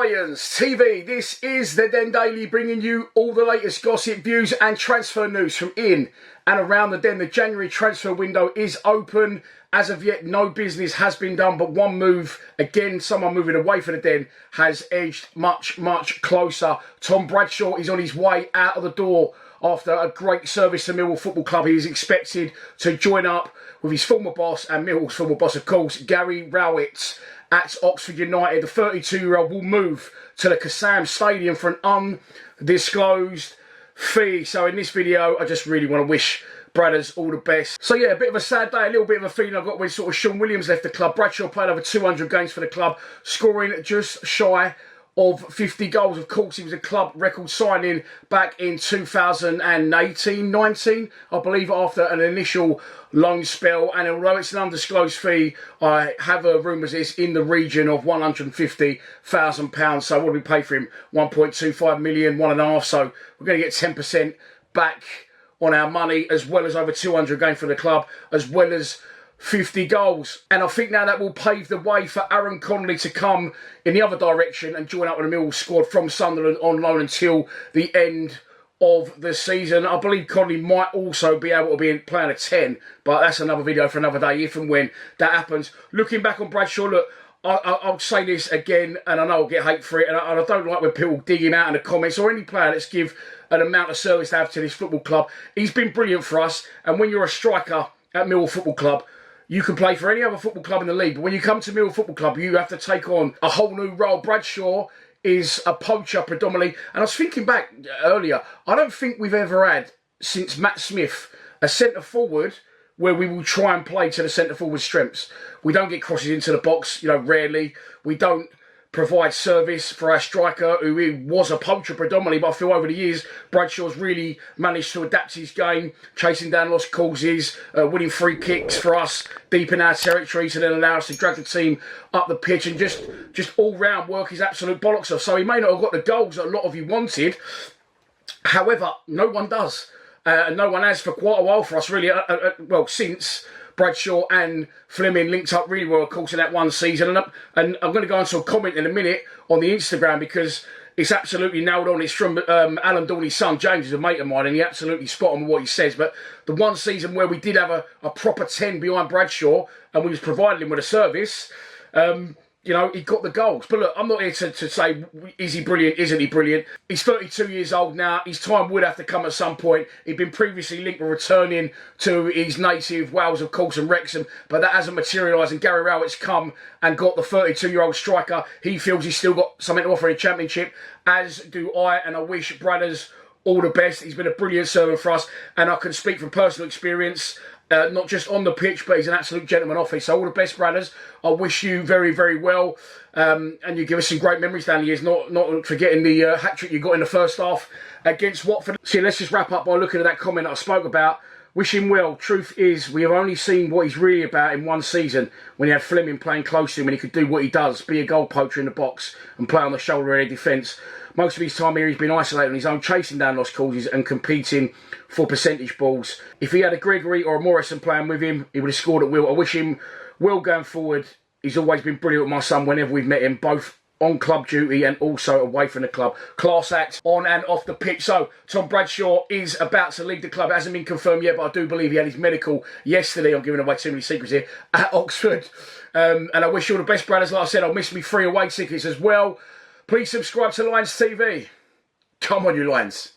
Lions TV. This is the Den Daily, bringing you all the latest gossip, views and transfer news from in and around the Den. The January transfer window is open. As of yet, no business has been done, but one move, again, someone moving away from the Den, has edged much, much closer. Tom Bradshaw is on his way out of the door after a great service to Millwall Football Club. He is expected to join up with his former boss and Millwall's former boss, of course, Gary Rowett, at Oxford United. The 32-year-old will move to the Kassam Stadium for an undisclosed fee. So in this video, I just really want to wish Bradders all the best. So yeah, a bit of a sad day, a little bit of a feeling I got when sort of Sean Williams left the club. Bradshaw played over 200 games for the club, scoring just shy of 50 goals. Of course, he was a club record signing back in 2018-19, I believe, after an initial loan spell. And although it's an undisclosed fee, I have rumours it's in the region of £150,000. So what do we pay for him? 1.25 million, 1.5. So we're going to get 10% back on our money, as well as over 200 games for the club, as well as 50 goals. And I think now that will pave the way for Aaron Connolly to come in the other direction and join up with the Millwall squad from Sunderland on loan until the end of the season. I believe Connolly might also be able to be playing a 10, but that's another video for another day, if and when that happens. Looking back on Bradshaw, look, I'll say this again, and I know I'll get hate for it, and I don't like when people dig him out in the comments, or any player that's give an amount of service to have to this football club. He's been brilliant for us, and when you're a striker at Millwall Football Club, you can play for any other football club in the league, but when you come to Millwall Football Club, you have to take on a whole new role. Bradshaw is a poacher predominantly, and I was thinking back earlier, I don't think we've ever had, since Matt Smith, a centre-forward where we will try and play to the centre-forward strengths. We don't get crosses into the box, rarely. We don't provide service for our striker, who was a poacher predominantly, but I feel over the years, Bradshaw's really managed to adapt his game, chasing down lost causes, winning free kicks for us deep in our territory to then allow us to drag the team up the pitch, and just all-round work his absolute bollocks off. So he may not have got the goals that a lot of you wanted. However, no one does. No one has for quite a while for us, really. Well, since Bradshaw and Fleming linked up really well, of course, in that one season. And I'm going to go into a comment in a minute on the Instagram, because it's absolutely nailed on. It's from Alan Dorney's son, James, is a mate of mine, and he absolutely spot on what he says. But the one season where we did have a proper 10 behind Bradshaw, and we was providing him with a service, he got the goals. But look, I'm not here to say, is he brilliant, isn't he brilliant? He's 32 years old now. His time would have to come at some point. He'd been previously linked with returning to his native Wales, of course, and Wrexham, but that hasn't materialised, and Gary Rowett's come and got the 32-year-old striker. He feels he's still got something to offer in the Championship, as do I, and I wish Bradders all the best. He's been a brilliant servant for us, and I can speak from personal experience, not just on the pitch, but he's an absolute gentleman off it. So all the best, Bradders. I wish you very, very well. And you give us some great memories down the years, not forgetting the hat-trick you got in the first half against Watford. So let's just wrap up by looking at that comment that I spoke about. Wish him well. Truth is, we have only seen what he's really about in one season, when he had Fleming playing close to him, and he could do what he does, be a goal poacher in the box and play on the shoulder area defence. Most of his time here, he's been isolated on his own, chasing down lost causes and competing for percentage balls. If he had a Gregory or a Morrison playing with him, he would have scored at will. I wish him well going forward. He's always been brilliant with my son whenever we've met him, both on club duty and also away from the club. Class act on and off the pitch. So Tom Bradshaw is about to leave the club. It hasn't been confirmed yet, but I do believe he had his medical yesterday. I'm giving away too many secrets here, at Oxford. And I wish you all the best, Bradders. Like I said, I'll miss me free away tickets as well. Please subscribe to Lions TV. Come on, you Lions.